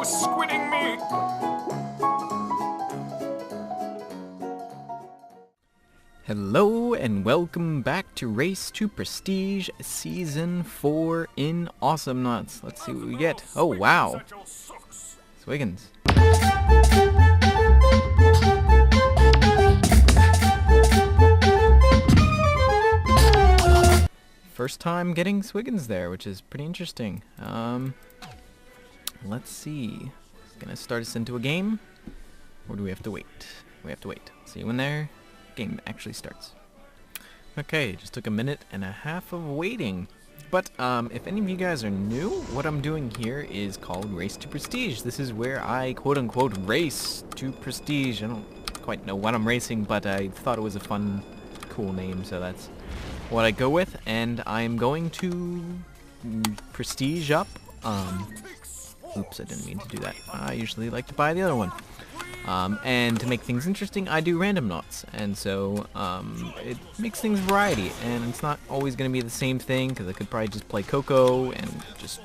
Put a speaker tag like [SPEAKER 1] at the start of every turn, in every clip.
[SPEAKER 1] squidding me!
[SPEAKER 2] Hello and welcome back to Race to Prestige Season 4 in Awesomenauts. Let's see what we get. Oh wow. Swiggins. First time getting Swiggins there, which is pretty interesting. Let's see. Gonna start us into a game, or do we have to wait? We have to wait. See when their game actually starts. Okay, just took a minute and a half of waiting. But if any of you guys are new, what I'm doing here is called Race to Prestige. This is where I quote-unquote race to prestige. I don't quite know what I'm racing, but I thought it was a fun, cool name, so that's what I go with. And I'm going to prestige up. Oops, I didn't mean to do that. I usually like to buy the other one. And to make things interesting, I do random knots, and so it makes things variety, and it's not always going to be the same thing, because I could probably just play Coco and just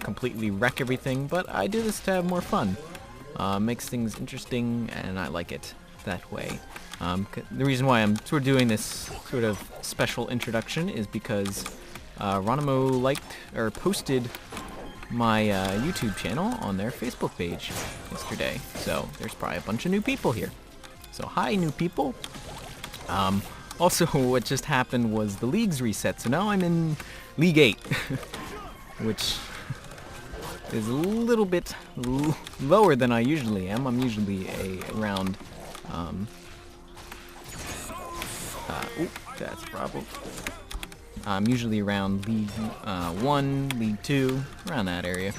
[SPEAKER 2] completely wreck everything, but I do this to have more fun. Makes things interesting, and I like it that way. The reason why I'm sort of doing this sort of special introduction is because Ronimo liked, or posted my YouTube channel on their Facebook page yesterday, so there's probably a bunch of new people here. So hi, new people. Also, what just happened was the leagues reset, so now I'm in League 8, which is a little bit lower than I usually am. I'm usually around, that's a problem. I'm usually around League 1, League 2, around that area.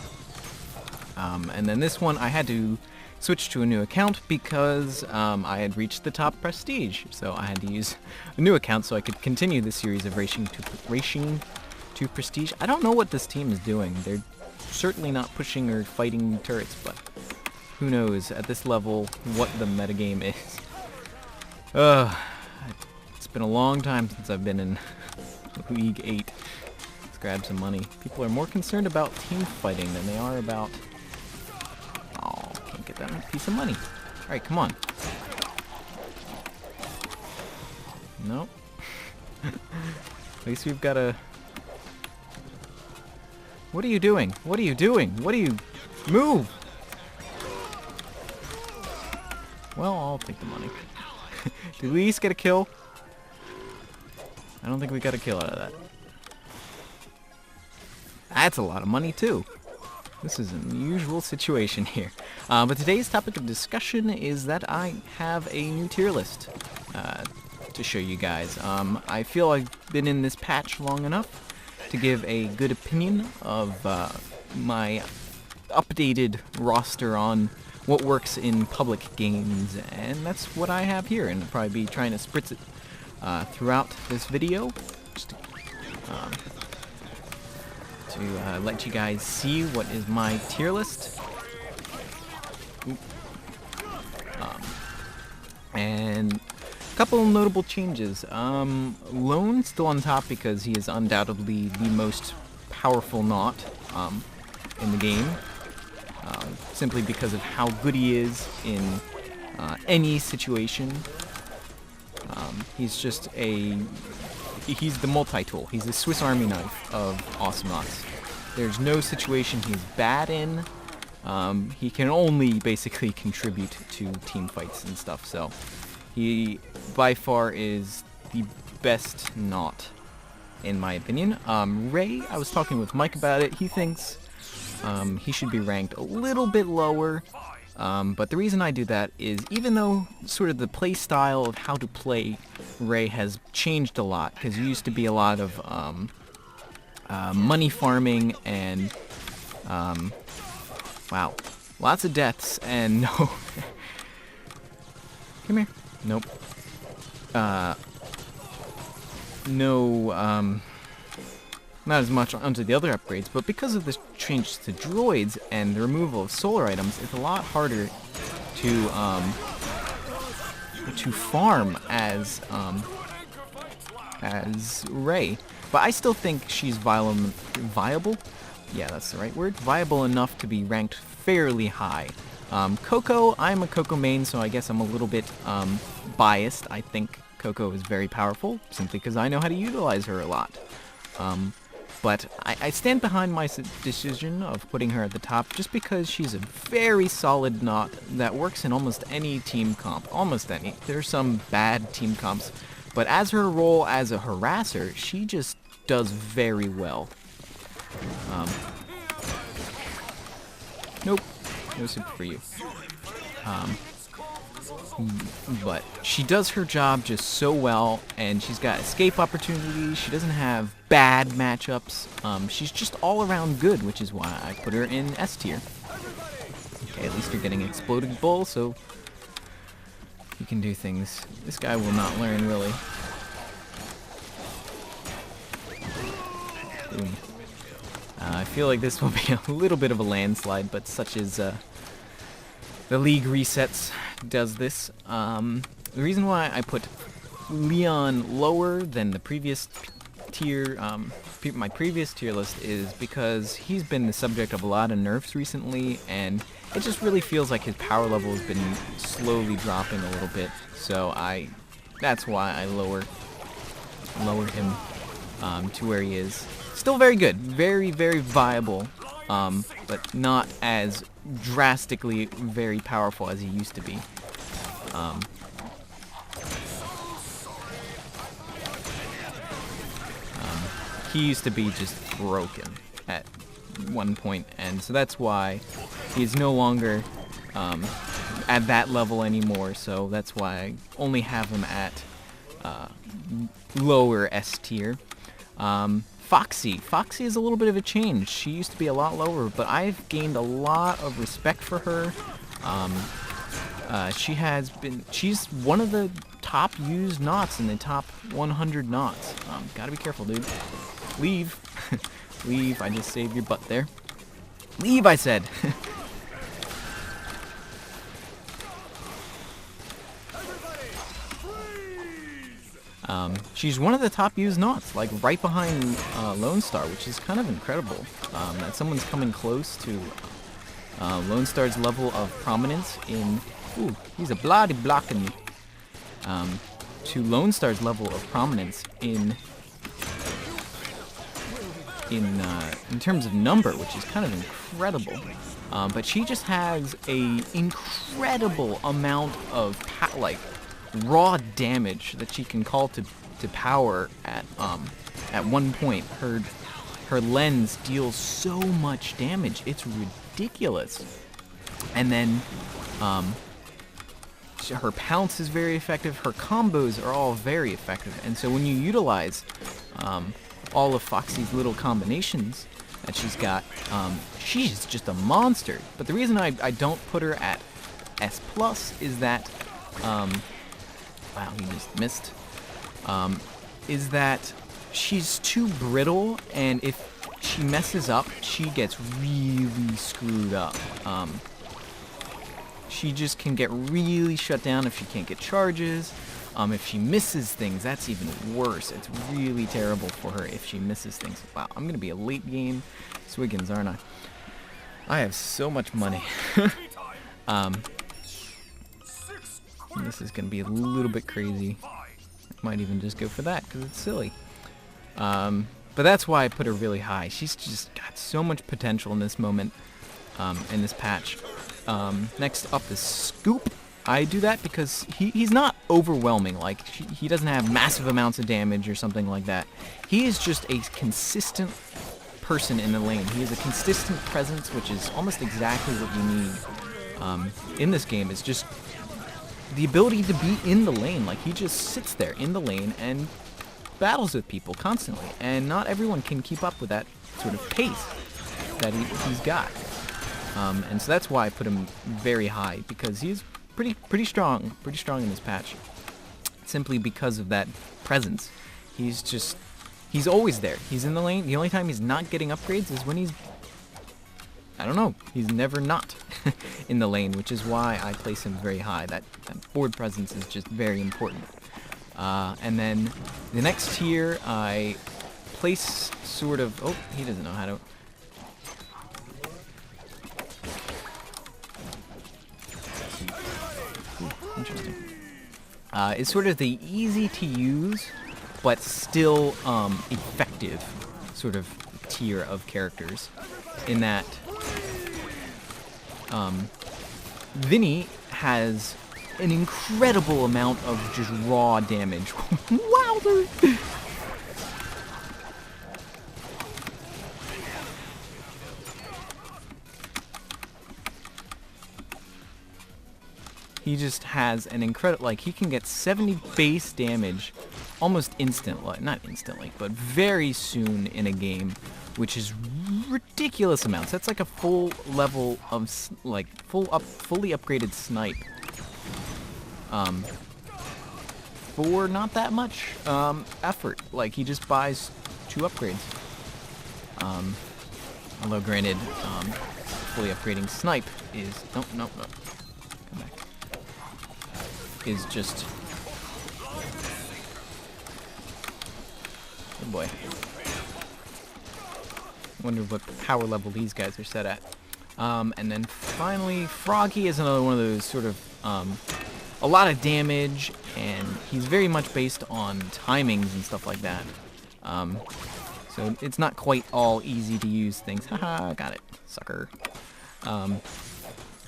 [SPEAKER 2] And then this one I had to switch to a new account because I had reached the top prestige. So I had to use a new account so I could continue the series of racing to prestige. I don't know what this team is doing. They're certainly not pushing or fighting turrets, but who knows at this level what the metagame is. It's been a long time since I've been in League 8. Let's grab some money. People are more concerned about team fighting than they are about... Oh, can't get that piece of money. Alright, come on. Nope. At least we've got a... What are you doing? What are you doing? What are you... Move! Well, I'll take the money. Did we at least get a kill? I don't think we got a kill out of that. That's a lot of money too. This is an unusual situation here. But today's topic of discussion is that I have a new tier list to show you guys. I feel I've been in this patch long enough to give a good opinion of my updated roster on what works in public games, and that's what I have here, and I'll probably be trying to spritz it throughout this video, just to let you guys see what is my tier list. And a couple notable changes. Lone still on top because he is undoubtedly the most powerful knot in the game, simply because of how good he is in any situation. He's just he's the multi-tool. He's the Swiss Army knife of Awesomenauts. There's no situation he's bad in. He can only basically contribute to team fights and stuff, so he by far is the best knot, in my opinion. Ray, I was talking with Mike about it. He thinks he should be ranked a little bit lower. But the reason I do that is even though sort of the play style of how to play Ray has changed a lot, because it used to be a lot of money farming and wow, lots of deaths and no come here, nope, no not as much onto the other upgrades, but because of the change to droids and the removal of solar items, it's a lot harder to farm as Rey. But I still think she's viable. Yeah, that's the right word. Viable enough to be ranked fairly high. Coco, I'm a Coco main, so I guess I'm a little bit biased. I think Coco is very powerful, simply because I know how to utilize her a lot. But I stand behind my decision of putting her at the top just because she's a very solid knot that works in almost any team comp. Almost any. There's some bad team comps. But as her role as a harasser, she just does very well. Nope. No super for you. But she does her job just so well, and she's got escape opportunities. She doesn't have bad matchups. She's just all around good, which is why I put her in S tier. Okay, at least you're getting Exploding Bull, so you can do things. This guy will not learn, really. Boom. I feel like this will be a little bit of a landslide, but such is the league resets does this. The reason why I put Leon lower than the previous tier, my previous tier list, is because he's been the subject of a lot of nerfs recently, and it just really feels like his power level has been slowly dropping a little bit. So that's why I lower him to where he is. Still very good, very, very viable, but not as drastically very powerful as he used to be. He used to be just broken at one point, and so that's why he's no longer at that level anymore. So that's why I only have him at lower S tier. Foxy is a little bit of a change. She used to be a lot lower, but I've gained a lot of respect for her. She's one of the top used knots in the top 100 knots. Gotta be careful, dude. Leave. Leave, I just saved your butt there. Leave, I said. She's one of the top used knots, like right behind Lone Star, which is kind of incredible. That someone's coming close to Lone Star's level of prominence in... Ooh, he's a bloody blocking me. To Lone Star's level of prominence in terms of number, which is kind of incredible. But she just has a incredible amount of raw damage that she can call to power at one point. Her lens deals so much damage, it's ridiculous. And then her pounce is very effective. Her combos are all very effective, and so when you utilize all of Foxy's little combinations that she's got, she's just a monster. But the reason I don't put her at S+ is that wow, he just missed. Is that she's too brittle, and if she messes up, she gets really screwed up. She just can get really shut down if she can't get charges. If she misses things, that's even worse. It's really terrible for her if she misses things. Wow, I'm gonna be a late game Swiggins, aren't I? I have so much money. This is gonna be a little bit crazy. Might even just go for that because it's silly. But that's why I put her really high. She's just got so much potential in this moment, in this patch. Next up is Scoop. I do that because he's not overwhelming. Like, he doesn't have massive amounts of damage or something like that. He is just a consistent person in the lane. He is a consistent presence, which is almost exactly what you need in this game. Is just the ability to be in the lane. Like, he just sits there in the lane and battles with people constantly, and not everyone can keep up with that sort of pace that he's got. And so that's why I put him very high, because he's pretty strong in this patch, simply because of that presence. He's always there. He's in the lane. The only time he's not getting upgrades is when he's never not in the lane, which is why I place him very high. That board presence is just very important. And then the next tier I place sort of... Oh, he doesn't know how to... is sort of the easy to use, but still effective sort of tier of characters. In that, Vinny has an incredible amount of just raw damage. Wow, dude. He just has an incredible, like, he can get 70 base damage almost instantly, not instantly, but very soon in a game, which is ridiculous amounts. That's like a full level of, like, fully upgraded snipe. For not that much effort. Like, he just buys 2 upgrades. Although granted, fully upgrading snipe is, no, come back. Is just, oh boy. Wonder what power level these guys are set at. And then finally, Froggy is another one of those sort of, a lot of damage, and he's very much based on timings and stuff like that. So it's not quite all easy to use things. Haha, got it, sucker.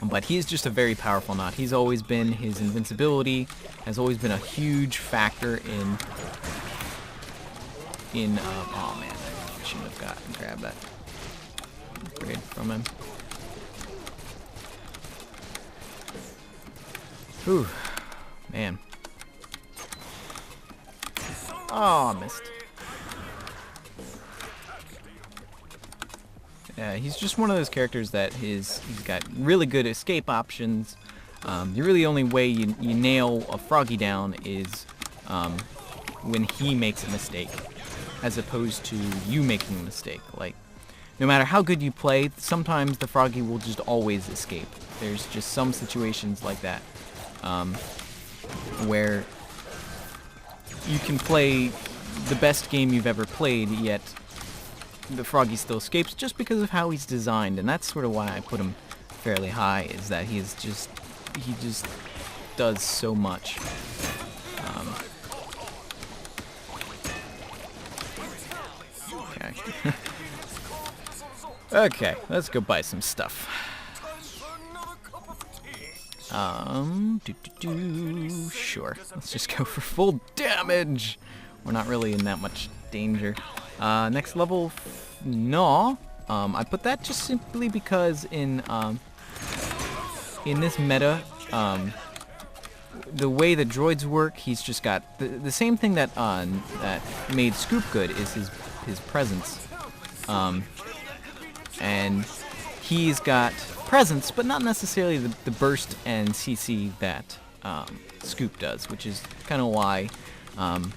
[SPEAKER 2] But he's just a very powerful knot. He's always been, his invincibility has always been a huge factor in oh man, I shouldn't have grabbed that upgrade from him. Whew, man. Oh, I missed. Yeah, he's just one of those characters that he's got really good escape options. The really only way you nail a Froggy down is when he makes a mistake, as opposed to you making a mistake. Like, no matter how good you play, sometimes the Froggy will just always escape. There's just some situations like that where you can play the best game you've ever played, yet the Froggy still escapes just because of how he's designed, and that's sort of why I put him fairly high, is that he just does so much. Okay. Okay, let's go buy some stuff. Sure, let's just go for full damage. We're not really in that much danger. Next level, no. I put that just simply because in this meta, the way the droids work, he's just got the same thing that that made Scoop good is his presence. And he's got presence, but not necessarily the burst and CC that Scoop does, which is kind of why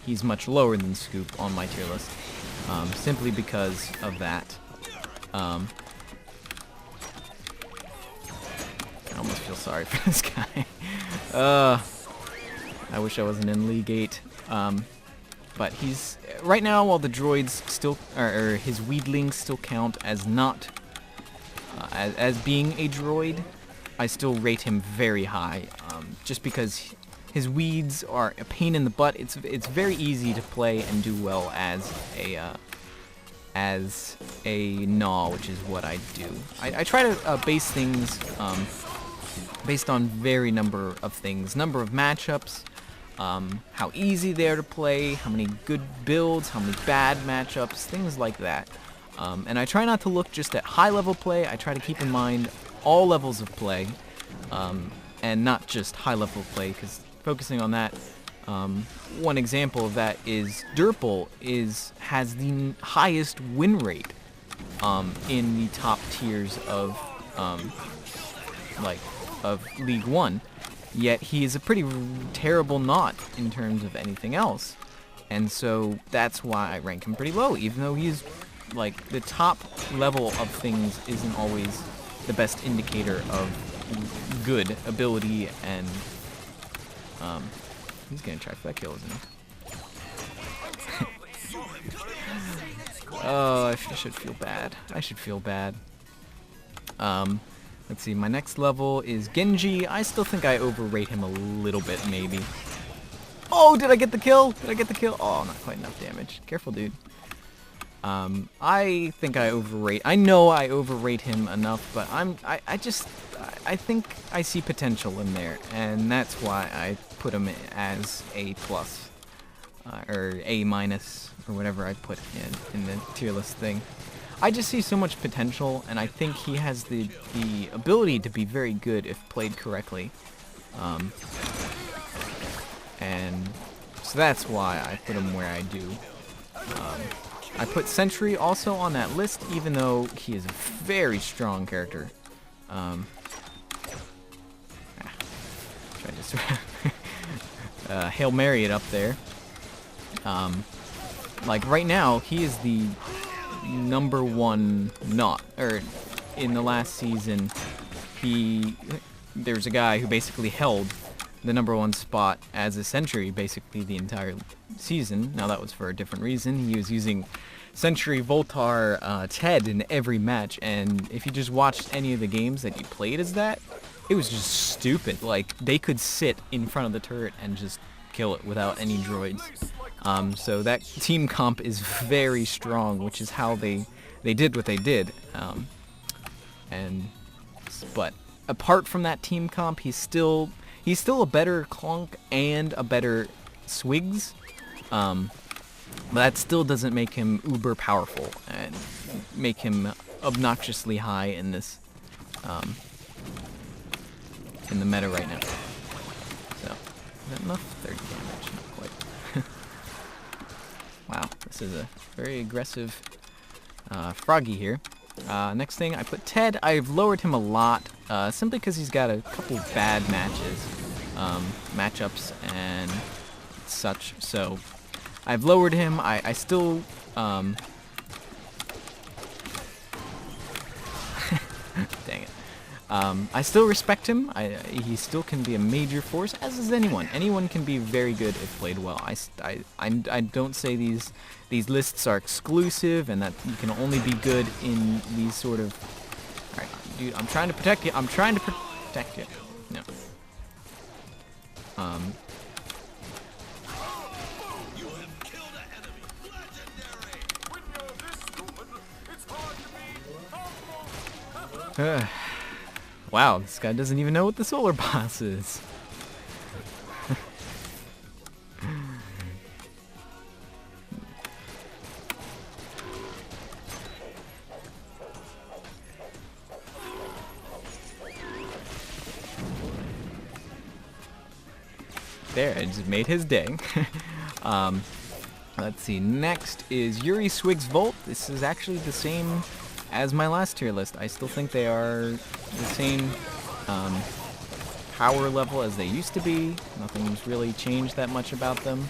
[SPEAKER 2] he's much lower than Scoop on my tier list. Simply because of that. I almost feel sorry for this guy. I wish I wasn't in League 8. But he's, right now, while the droids still, or his weedlings still count as not, as being a droid, I still rate him very high, just because his weeds are a pain in the butt. It's very easy to play and do well as a gnaw, which is what I do. I try to base things based on number of things, number of matchups, how easy they are to play, how many good builds, how many bad matchups, things like that. And I try not to look just at high-level play. I try to keep in mind all levels of play, and not just high-level play, because focusing on that, one example of that is Durple has the highest win rate in the top tiers of League 1. Yet he is a pretty terrible knot in terms of anything else. And so that's why I rank him pretty low, even though he's, like, the top level of things isn't always the best indicator of good ability and, he's gonna try for that kill, isn't he? Oh, I should feel bad. I should feel bad. Let's see, my next level is Genji. I still think I overrate him a little bit, maybe. Oh, did I get the kill? Did I get the kill? Oh, not quite enough damage. Careful, dude. I think I overrate. I know I overrate him enough, but I think I see potential in there, and that's why I put him as A+, or A-, or whatever I put in the tier list thing. I just see so much potential, and I think he has the ability to be very good if played correctly. And so that's why I put him where I do. I put Sentry also on that list, even though he is a very strong character. Try just Hail Mary it up there. Like right now, he is the #1 in the last season. There's a guy who basically held the #1 spot as a Sentry basically the entire season. Now that was for a different reason. He was using Sentry, Voltar, Ted in every match, and if you just watched any of the games that he played as that, it was just stupid. Like, they could sit in front of the turret and just kill it without any droids. So that team comp is very strong, which is how they did what they did. But apart from that team comp, he's still a better Clonk and a better Swigs. But that still doesn't make him uber powerful and make him obnoxiously high in this in the meta right now. So, is that enough? 30 damage, not quite. Wow, this is a very aggressive Froggy here. Next thing, I put Ted. I've lowered him a lot, simply because he's got a couple bad matchups and such. So I've lowered him. I still dang it. I still respect him. He still can be a major force, as is anyone. Anyone can be very good if played well. I don't say these lists are exclusive and that you can only be good in these sort of... Alright, dude, I'm trying to protect you. I'm trying to protect you. No. Wow, this guy doesn't even know what the solar boss is. There, I just made his day. Let's see, next is Yuri Swigs Volt. This is actually the same as my last tier list. I still think they are the same power level as they used to be. Nothing's really changed that much about them.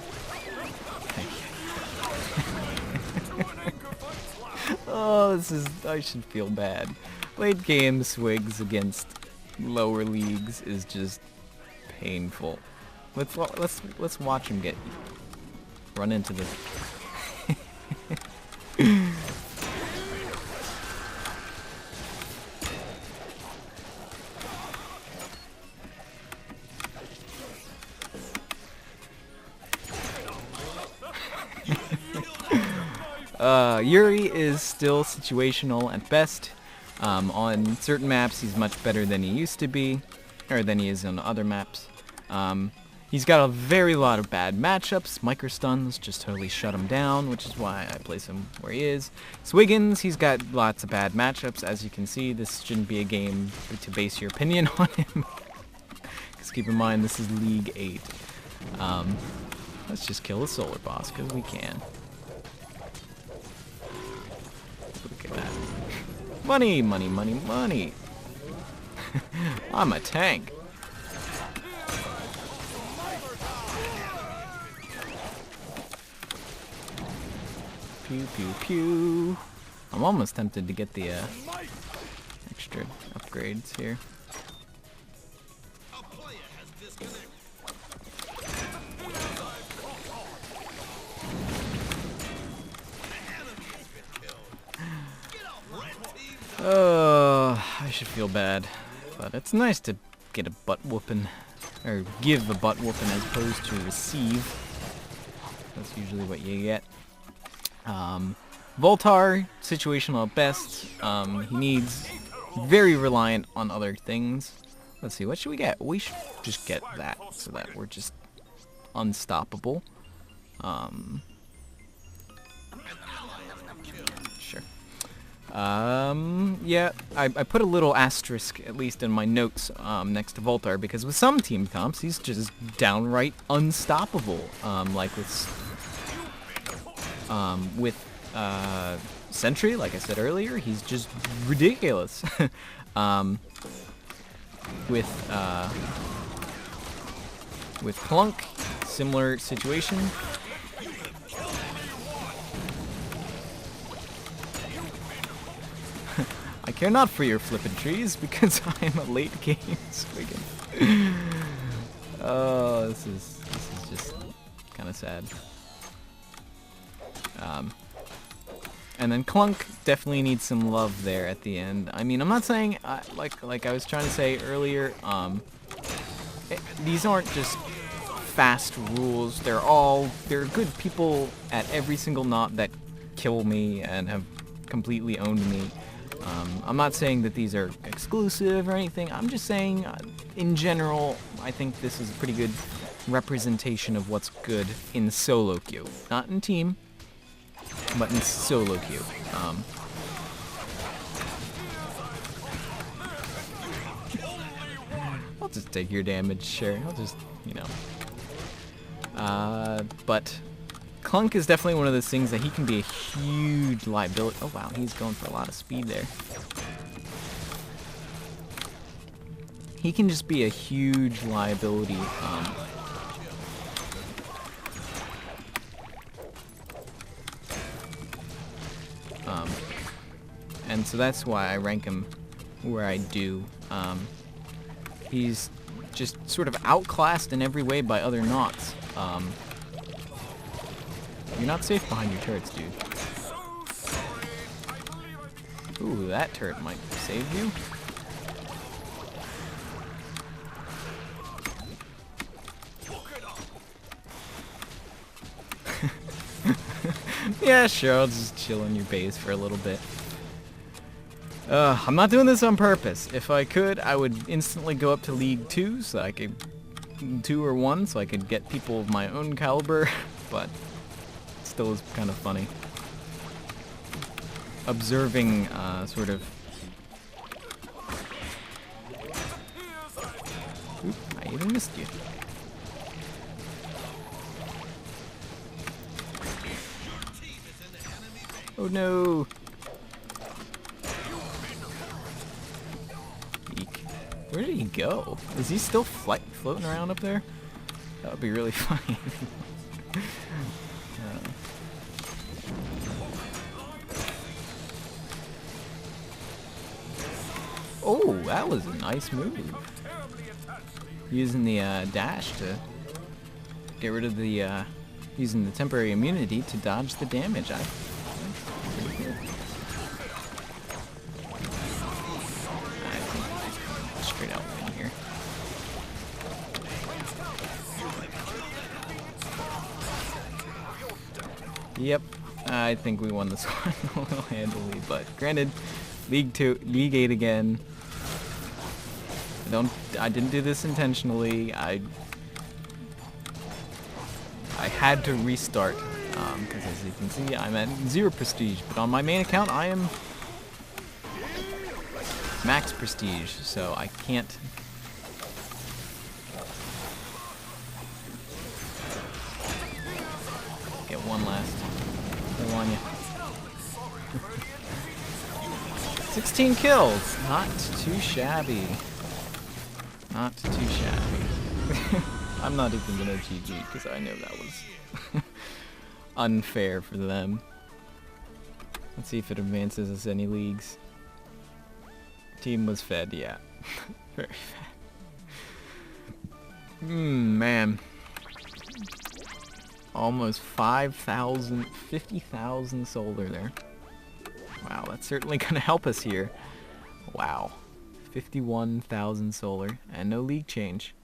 [SPEAKER 2] Oh, I should feel bad. Late game Swigs against lower leagues is just painful. Let's watch him run into this. Yuri is still situational at best. On certain maps, he's much better than he used to be, or than he is on other maps. He's got a very lot of bad matchups. Microstuns just totally shut him down, which is why I place him where he is. Swiggins, he's got lots of bad matchups. As you can see, this shouldn't be a game to base your opinion on him. Because keep in mind, this is League 8. Let's just kill the solar boss, because we can. Look at that. Money, money, money, money. I'm a tank. Pew, pew, pew. I'm almost tempted to get the extra upgrades here. Oh, I should feel bad, but it's nice to get a butt whooping. or give a butt whooping as opposed to receive. That's usually what you get. Voltar, situational at best. He needs very reliant on other things. Let's see, what should we get? We should just get that so that we're just unstoppable. Sure. Yeah, I put a little asterisk, at least in my notes, next to Voltar, because with some team comps, he's just downright unstoppable. Like with Sentry, like I said earlier, he's just ridiculous. With Clunk, similar situation. I care not for your flippin' trees because I am a late game Squiggin. Oh, this is just kind of sad. And then Clunk definitely needs some love there at the end. I mean, I'm not saying like I was trying to say earlier. These aren't just fast rules. They're good people at every single knot that kill me and have completely owned me. I'm not saying that these are exclusive or anything. I'm just saying, in general, I think this is a pretty good representation of what's good in solo queue. Not in team, but in solo queue. I'll just take your damage, sure. I'll just, you know. But Clunk is definitely one of those things that he can be a huge liability. Oh wow, he's going for a lot of speed there. He can just be a huge liability. And so that's why I rank him where I do. He's just sort of outclassed in every way by other knots. You're not safe behind your turrets, dude. Ooh, that turret might save you. Yeah, sure, I'll just chill in your base for a little bit. I'm not doing this on purpose. If I could, I would instantly go up to League 2, so I could... 2 or 1, so I could get people of my own caliber, but still is kind of funny. Observing, sort of... Oop, I even missed you. Oh no! Eek. Where did he go? Is he still floating around up there? That would be really funny. Oh, that was a nice move. Using the dash to get rid of the, using the temporary immunity to dodge the damage. Pretty good. I think we're just going straight out in here. Yep, I think we won this one a little handily, but granted, League 2, League 8 again. I didn't do this intentionally. I had to restart because as you can see, I'm at 0 prestige, but on my main account, I am max prestige, so I can't. Get one last. I want you. 16 kills, not too shabby. Not too shabby. I'm not even gonna GG because I know that was unfair for them. Let's see if it advances us any leagues. Team was fed, yeah. Very fed. Man. Almost 5,000, 50,000 solar there. Wow, that's certainly gonna help us here. Wow. 51,000 solar and no league change.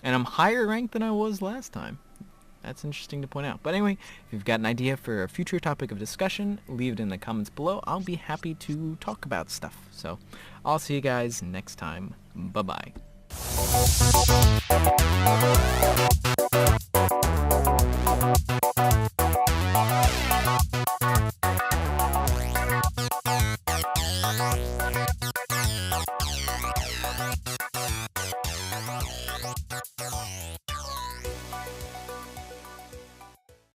[SPEAKER 2] And I'm higher ranked than I was last time. That's interesting to point out. But anyway, if you've got an idea for a future topic of discussion, leave it in the comments below. I'll be happy to talk about stuff. So I'll see you guys next time. Bye-bye.